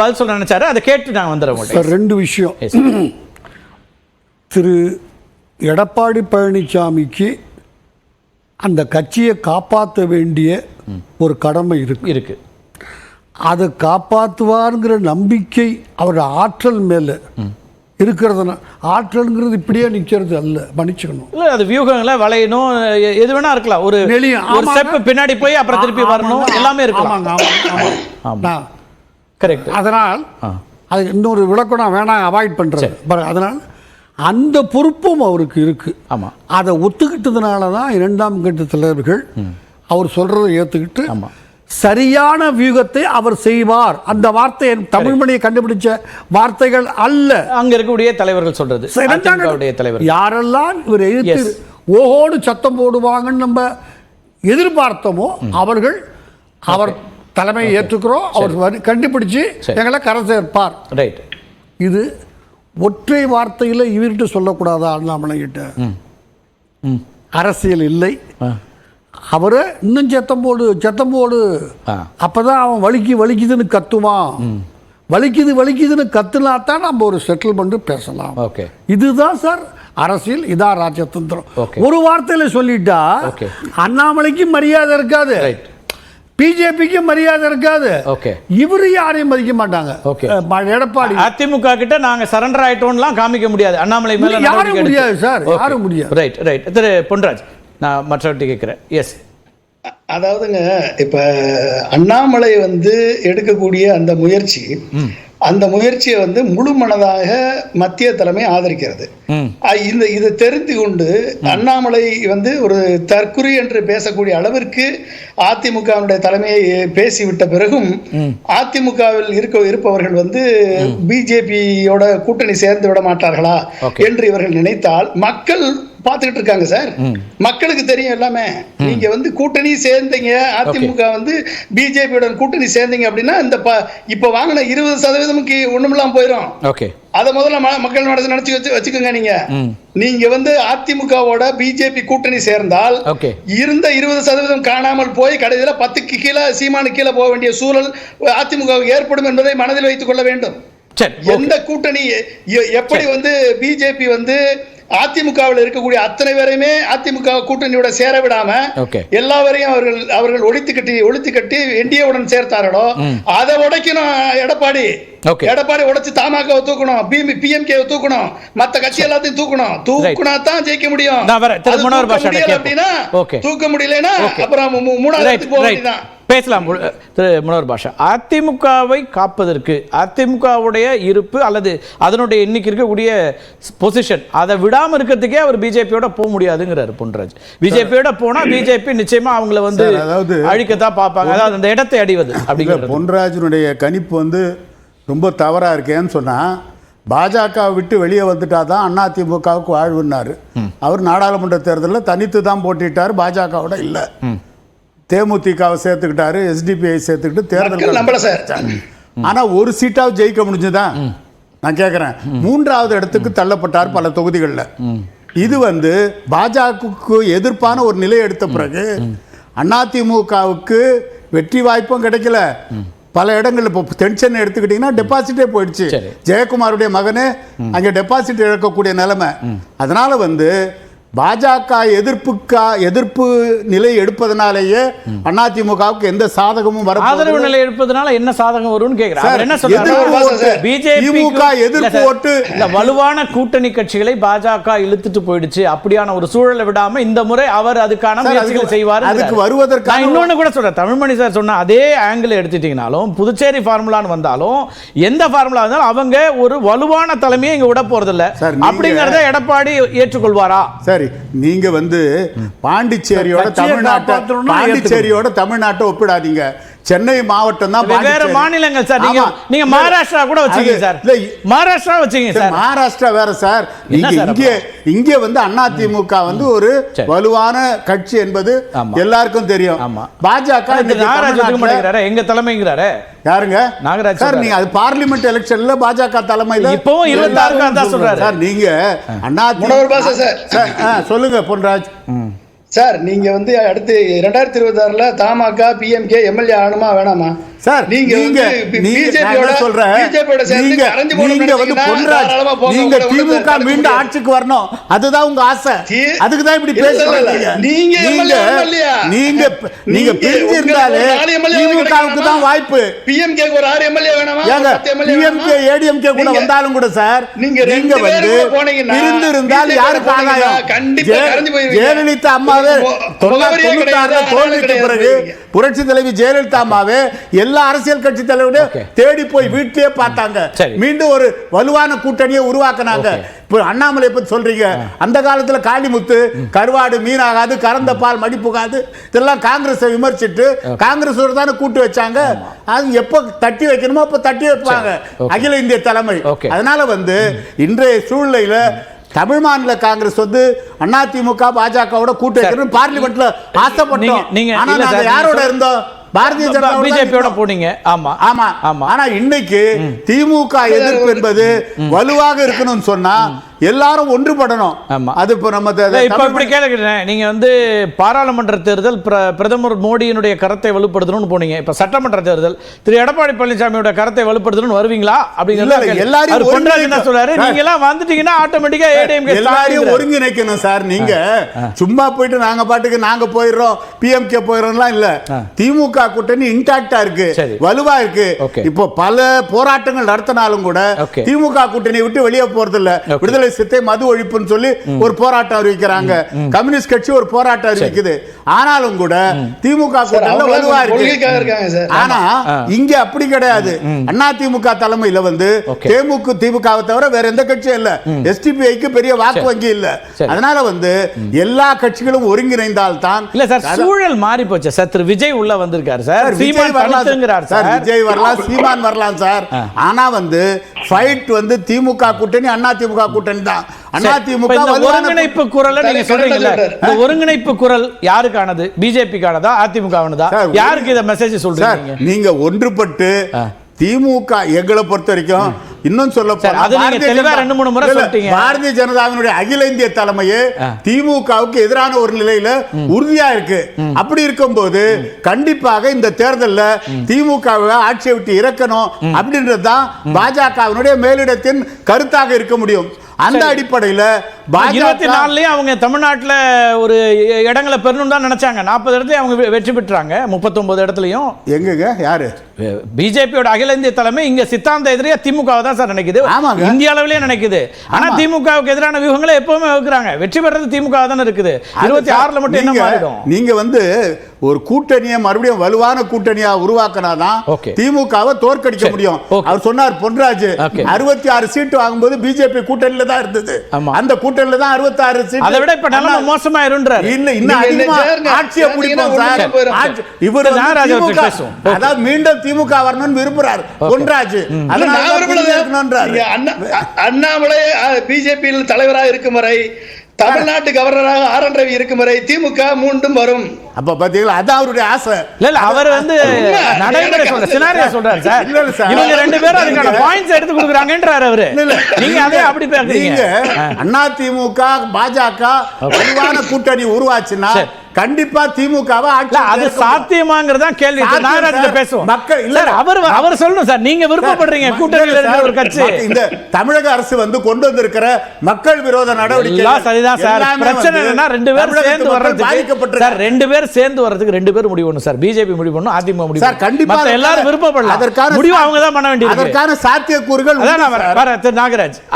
பதில் சொல்ல நினைச்சாரு, அதை கேட்டு நான் வந்துடுறேன். ரெண்டு விஷயம். திரு எடப்பாடி பழனிசாமிக்கு அந்த கட்சியை காப்பாற்ற வேண்டிய ஒரு கடமை இருக்கு. அதை காப்பாற்றுவாருங்கிற நம்பிக்கை அவரோட ஆற்றல் மேலே இருக்கிறதுனா, ஆற்றல்ங்கிறது இப்படியே நிற்கிறது அல்ல, மன்னிச்சுக்கணும். இல்லை, அது வியூகங்களை வளையணும், எது வேணா இருக்கலாம். ஒரு ஸ்டெப் பின்னாடி போய் அப்புறம் திருப்பி வரணும், எல்லாமே இருக்கலாம். கரெக்ட். அதனால் அது இன்னொரு விளக்கம் நான் வேணாம், அவாய்ட் பண்ணுறேன். அதனால் அந்த பொறுப்பும் அவருக்கு இருக்கு. ஆமாம், அதை ஒத்துக்கிட்டதுனால தான் இரண்டாம் கட்ட தலைவர்கள் அவர் சொல்றதை ஏற்றுக்கிட்டு சரியான வியூகத்தை அவர் செய்வார். அந்த வார்த்தை தமிழ்மொழியை கண்டுபிடிச்ச வார்த்தைகள் அல்ல, அங்க இருக்கக்கூடிய தலைவர்கள் சொல்றது. யாரெல்லாம் இவர் எதிர்த்து ஓஹோடு சத்தம் போடுவாங்கன்னு நம்ம எதிர்பார்த்தோமோ அவர்கள் அவர் தலைமையை ஏற்றுக்கிறோம், அவர் கண்டுபிடிச்சு எங்களை கரை சேர்ப்பார். இது ஒற்றை வார்த்தையில் இவர்கிட்ட சொல்லக்கூடாதா? அண்ணாமலை கிட்ட அரசியல் இல்லை, அவரு இன்னும் சத்தம் போடு அப்பதான் அவன் வலிக்குதுன்னு கத்துவான். வலிக்குதுன்னு கத்துனா தான் நம்ம ஒரு செட்டில்மெண்ட் பேசலாம். இதுதான் சார் அரசியல், இதான் ராஜதந்திரம். ஒரு வார்த்தையில சொல்லிட்டா அண்ணாமலைக்கு மரியாதை இருக்காது, பிஜேபிக்கு மரியாதை இருக்காது, இவரு யாரையும் மதிக்க மாட்டாங்க. எடப்பாடி அதிமுக கிட்ட நாங்க சரண்டர் ஆயிட்டோம்லாம் காமிக்க முடியாது, அண்ணாமலை மேல யாரும் முடியாது சார், யாரும் முடியாது. Right right. திரு பொன்ராஜ், நான் மற்றவர்கிட்ட கேட்கிறேன். எஸ், அதாவதுங்க, இப்ப அண்ணாமலை எடுக்கக்கூடிய அந்த முயற்சியை முழு மனதாக மத்திய தலைமை ஆதரிக்கிறது. இதை தெரிந்து கொண்டு அண்ணாமலை ஒரு தற்குறி என்று பேசக்கூடிய அளவிற்கு அதிமுகவுடைய தலைமையை பேசிவிட்ட பிறகும் அதிமுகவில் இருப்பவர்கள் பிஜேபியோட கூட்டணி சேர்ந்து விட மாட்டார்களா என்று இவர்கள் நினைத்தால் மக்கள் பார்த்துக்கிட்டு இருக்காங்க சார். மக்களுக்கு தெரியும் எல்லாமே. நீங்க கூட்டணி சேர்ந்தீங்க, அதிமுக பிஜேபியுடன் கூட்டணி சேர்ந்தீங்க அப்படின்னா இந்த இப்ப வாங்கின 20% ஒண்ணுமெல்லாம் போயிடும். அதை முதல்ல மக்கள் நினைச்சு வச்சுக்கோங்க. நீங்க அதிமுகவோட பிஜேபி கூட்டணி சேர்ந்தால் இருந்த 20% காணாமல் போய் கடைசியில் 10க்கு கீழே சீமானு கீழே போக வேண்டிய சூழல் அதிமுக ஏற்படும் என்பதை மனதில் வைத்துக் கொள்ள வேண்டும். எந்த கூட்டணி எப்படி பிஜேபி அதிமுகவில் இருக்கக்கூடிய அத்தனை பேரையுமே அதிமுக கூட்டணியோட சேர விடாம எல்லாவரையும் அவர்கள் ஒழித்து கட்டி என்டிஏவுடன் சேர்த்தார்களோ அதை உடைக்கணும் எடப்பாடி. உடைச்சு தமாகவை தூக்கணும், பிஎம்கே தூக்கணும், மத்த கட்சி எல்லாத்தையும் தூக்குனா தான் ஜெயிக்க முடியும். அப்படின்னா தூக்க முடியலன்னா அப்புறம் மூணாவது போக வேண்டியதான். பேசலாம். திரு மனோகர் பாஷா, அதிமுகவை காப்பதற்கு அதிமுகவுடைய இருப்பு அல்லது அதனுடைய இன்னைக்கு இருக்கக்கூடிய பொசிஷன் அதை விடாம இருக்கிறதுக்கே அவர் பிஜேபியோட போக முடியாதுங்கிறாரு பொன்ராஜ். பிஜேபியோட போனா பிஜேபி நிச்சயமா அவங்கள அழிக்கத்தான் பார்ப்பாங்க, அதாவது அந்த இடத்தை அடிவது அப்படிங்கிற பொன்ராஜனுடைய கணிப்பு ரொம்ப தவறா இருக்கேன்னு சொன்னா, பாஜக விட்டு வெளியே வந்துட்டாதான் அதிமுகவுக்கு வாழ்வுன்னாரு. அவர் நாடாளுமன்ற தேர்தலில் தனித்து தான் போட்டிட்டார், பாஜகவோட இல்லை. தேமுதிகவை சேர்த்துக்கிட்டாரு, எஸ்டிபிஐ சேர்த்துக்கிட்டு தேர்தல். ஆனா ஒரு சீட்டாவது ஜெயிக்க முடிஞ்சுதான் நான் கேட்கிறேன். 3வது இடத்துக்கு தள்ளப்பட்டார் பல தொகுதிகளில். இது பாஜகவுக்கு எதிர்ப்பான ஒரு நிலை எடுத்த பிறகு அதிமுகவுக்கு வெற்றி வாய்ப்பும் கிடைக்கல. பல இடங்கள் இப்போ தென்சென்னை எடுத்துக்கிட்டீங்கன்னா டெபாசிட்டே போயிடுச்சு. ஜெயக்குமாருடைய மகனே அங்கே டெபாசிட் இழக்கக்கூடிய நிலைமை. அதனால பாஜக எதிர்ப்பு நிலை எடுப்பதனாலேயே அதிமுகவுக்கு எந்த சாதகமும் வர ஆதரவு நிலை எடுப்பதனால என்ன சாதகம் வரும்னு கேக்குறாங்க. என்ன சொல்றாங்க? பிஜேபி எதிர்ப்பு ஓட்டு வலுவான கூட்டணி கட்சிகளை பாஜக இழுத்துட்டு போயிடுச்சு. அப்படியான ஒரு சூழலை விடாம இந்த முறை அவர் அதுக்கான முயற்சிகளை செய்வார். அதுக்கு வருவதற்கு இன்னொன்னு கூட சொல்றேன். தமிழ்மணி சார் சொன்ன அதே ஆங்கிள் எடுத்துட்டீங்கனாலும், புதுச்சேரி ஃபார்முலான்னு வந்தாலும், எந்த ஃபார்முலா வந்தாலும் அவங்க ஒரு வலுவான தலைமையை இங்க விட போறதில்லை. அப்படிங்கறத எடப்பாடி ஏற்றுக்கொள்வாரா? சரி, நீங்க பாண்டிச்சேரியோட தமிழ்நாட்டை ஒப்பிடாதீங்க. சென்னை மாவட்டம் தான் வேற மாநிலங்கள் சார். நீங்க மகாராஷ்டிரா கூட வச்சீங்க சார். மகாராஷ்டிரா வச்சீங்க சார். மகாராஷ்டிரா வேற சார். இங்கே அதிமுக ஒரு வலுவான கட்சி என்பது எல்லாருக்கும் தெரியும். பாஜக எங்க தலைமைங்கிறாரு யாருங்க? நாகராஜ் சார். நீங்க அது பார்லிமெண்ட் எலெக்ஷன்ல பாஜக தலைமையில இப்பவும் 26 தான் சொல்றாரு சார். நீங்க சொல்லுங்க பொன்ராஜ் சார். நீங்க அடுத்து 2026ல தமாக பிஎம்கே எம்எல்ஏ ஆகணுமா வேணாமா? சார் நீங்க பிஜேபியோட சொல்றேன், நீங்க வந்து பொன்ராஜ், நீங்க திமுக மீண்டும் ஆட்சிக்கு வரணும், அதுதான் உங்க ஆசை. அதுக்கு தான் இப்படி பேசுறீங்க. நீங்க நீங்க பிரிஞ்சு இருந்தாலே திமுகவுக்கு தான் வாய்ப்பு. பிஎம்கே ஒரு 6 எம்எல்ஏ வேணுமா? பிஎம்கே ஏடிஎம்கே கூட வந்தாலும் கூட சார், நீங்க வந்து பிரிந்து இருந்தால் யாருக்கு ஆதாயம்? ஜெயலலிதா அம்மாவே 96 தோல்விக்கு பிறகு புரட்சி தலைவி ஜெயலலிதா அம்மாவே எல்லா அரசியல் கட்சி தலைவரும் தேடி போய் வீட்டிலேயே பார்த்தாங்க. மீண்டும் ஒரு வலுவான கூட்டணியை உருவாக்குனாங்க. அண்ணாமலை பத்தி சொல்றீங்க, அந்த காலத்துல காளிமுத்து கருவாடு மீனாகாது, கறந்த பால் மடிப்புகாது, இதெல்லாம் காங்கிரஸை விமர்சிட்டு காங்கிரஸோட தானே கூட்டு வச்சாங்க. அது எப்ப தட்டி வைக்கணுமோ அப்ப தட்டி வைப்பாங்க அகில இந்திய தலைமை. அதனால வந்து இன்றைய சூழ்நிலையில தமிழ் மாநில காங்கிரஸ் வந்து அதிமுக பாஜகவோட கூட்டு வைக்கணும் பார்லிமெண்ட்ல ஆசைப்பட்டோம். ஆனா நாங்க யாரோட இருந்தோம்? பாரதிய ஜனதா பிஜேபியோட போனீங்க. ஆமா ஆமா ஆமா. ஆனா இன்னைக்கு திமுக எதிர்ப்பு என்பது வலுவாக இருக்கணும்னு சொன்னா எல்லாரும் ஒன்றுபடணும். அது இப்ப நம்ம இப்ப இப்படி கேட்கிறேன், நீங்க வந்து பாராளுமன்ற தேர்தல் பிரதமர் மோடியினுடைய கரத்தை வலுப்படுத்தணும்னு போனீங்க. இப்ப சட்டமன்ற தேர்தல் திரு எடப்பாடி பழனிசாமியோட கரத்தை வலுப்படுத்தணும்னு வருவீங்களா அப்படிங்கறது எல்லாரும் பொன்ராஜ் என்ன சொல்றாரு, நீங்க எல்லாம் வந்துட்டீங்கன்னா ஆட்டோமேட்டிக்கா ஏடிஎம்கே எல்லாரையும் ஒருங்கிணைக்கணும் சார். நீங்க சும்மா போயிட்டு நாங்க பாட்டுக்கு நாங்க போயிடுறோம் பிஎம்கே போயிடுறோம்லாம் இல்ல. திமுக கூட்டணி இன்டாக்டா இருக்கு, வலுவா இருக்கு. இப்போ பல போராட்டங்கள் நடத்தினாலும் கூட திமுக கூட்டணி விட்டு வெளியே போறது இல்ல. விடுதலை சிறுத்தை மது ஒழிப்புன்னு சொல்லி ஒரு போராட்டம் அறிவிக்கிறாங்க, கம்யூனிஸ்ட் கட்சி ஒரு போராட்டம் அறிவிக்குது. ஆனாலும் கூட திமுக கூட்டணி வலுவா இருக்கு. ஆனா இங்க அப்படி கிடையாது. அதிமுக தலைமையில வந்து திமுகவை தவிர வேற எந்த கட்சியும் இல்ல, எஸ்டிபிஐக்கு பெரிய வாக்கு வங்கி இல்ல. அதனால வந்து எல்லா கட்சிகளும் ஒருங்கிணைந்தால் தான் இல்ல சார் சூழல் மாறி போச்சு சார். திரு விஜய் உள்ள வந்திருக்காரு சார், விஜய் வரலாம் சார், விஜய் வரலாம், சீமான் வரலாம் சார். ஆனா வந்து ஃபைட் வந்து திமுக கூட்டணி அதிமுக கூட்டணி தான். அதிமுக ஒருங்கிணைப்பு குரல் நீங்க சொல்றீங்கல்ல, இந்த ஒருங்கிணைப்பு குரல் யாருக்கானது? பிஜேபிக்கானதா அதிமுகவானதா? யாருக்கு இத மெசேஜ் சொல்றீங்க? நீங்க ஒன்றுபட்டு திமுக எங்களை பொறுத்த வரைக்கும் இன்னும் சொல்ல பாரதிய ஜனதாவினுடைய அகில இந்திய தலைமையே திமுகவுக்கு எதிரான ஒரு நிலையில உறுதியா இருக்கு. அப்படி இருக்கும்போது கண்டிப்பாக இந்த தேர்தலில் திமுகவை ஆட்சியை விட்டு இறக்கணும் அப்படின்றதுதான் பாஜகவினுடைய மேலிடத்தின் கருத்தாக இருக்க முடியும். அந்த அடிப்படையில் 24 அவங்க தமிழ்நாட்டில் ஒரு இடங்களை பெறணும் தான் நினைச்சாங்க. 40 இடத்துல அவங்க வெற்றி பெற்றாங்க. 39 இடத்துலயும் எங்க யாரு பிஜேபியோட அகில இந்திய தலைமை இங்க சித்தாந்த எதிரியா திமுக தான் சார் நினைக்குது, இந்திய அளவிலே நினைக்குது. ஆனா திமுகவுக்கு எதிரான வியூகங்களை எப்பவுமே வைக்கிறாங்க. வெற்றி பெறது திமுக தான் இருக்குது. 26 மட்டும் என்ன மாறிடும்? நீங்க வந்து ஒரு கூட்டணியை மறுபடியும் வலுவான கூட்டணியா உருவாக்கினாதான் திமுகவை தோற்கடிக்க முடியும். அவர் சொன்னார் பொன்ராஜ் 66 சீட்டு வாங்கும்போது பிஜேபி கூட்டணியில தான் இருந்தது. அந்த கூட்டணியில தான் 66 சீட். அதை விட இப்ப நல்ல மோசமா இருன்றார். இன்னும் அதிகமா ஆட்சியை பிடிப்போம் சார். இவர் அதாவது மீண்டும் திமுக வரணும்னு விரும்புறார் பொன்ராஜ். அண்ணாமலை பிஜேபி தலைவராக இருக்கும் வரை, தமிழ்நாட்டு கவர்னராக ஆர்.என். ரவி இருக்கும் வரை திமுக மீண்டும் வரும். அப்ப பாத்தீங்களா, அதான் அவருடைய ஆசை. இல்ல அவர் வந்து நடைமுறை சொல்ற சினாரியோ சொல்றாரு சார். இவங்க ரெண்டு பேரும் அதுக்கான பாயிண்ட்ஸ் எடுத்து கொடுக்குறாங்கன்றாரு அவரு. நீங்க அதே அப்படி பேசுறீங்க. அதிமுக பாஜக வலுவான கூட்டணி உருவாச்சுன்னா கண்டிப்பா திமுகவை அது சாத்தியமாங்கிறதா கேள்வி. நாகராஜ் பேசுவோம். மக்கள் இல்ல அவர் சொல்லணும் சார். நீங்க விருப்பப்படுறீங்க கூட்டணியில் இருக்கிற ஒரு கட்சி. இந்த தமிழக அரசு வந்து கொண்டு வந்திருக்கிற மக்கள் விரோத நடவடிக்கை சரிதான் சார். பிரச்சனை என்னன்னா ரெண்டு பேரும் சேர்ந்து வர்றதுக்கு சார், ரெண்டு பேரும் சேர்ந்து வர்றதுக்கு ரெண்டு பேரும் முடிவு பண்ணணும் சார். பிஜேபி முடிவு பண்ணணும், அதிமுக முடிவு சார். கண்டிப்பா எல்லாரும் விருப்பப்படலாம். அதற்கான முடிவு அவங்க தான் பண்ண வேண்டியது. அதற்கான சாத்தியக்கூறுகள் அதான் நாகராஜ்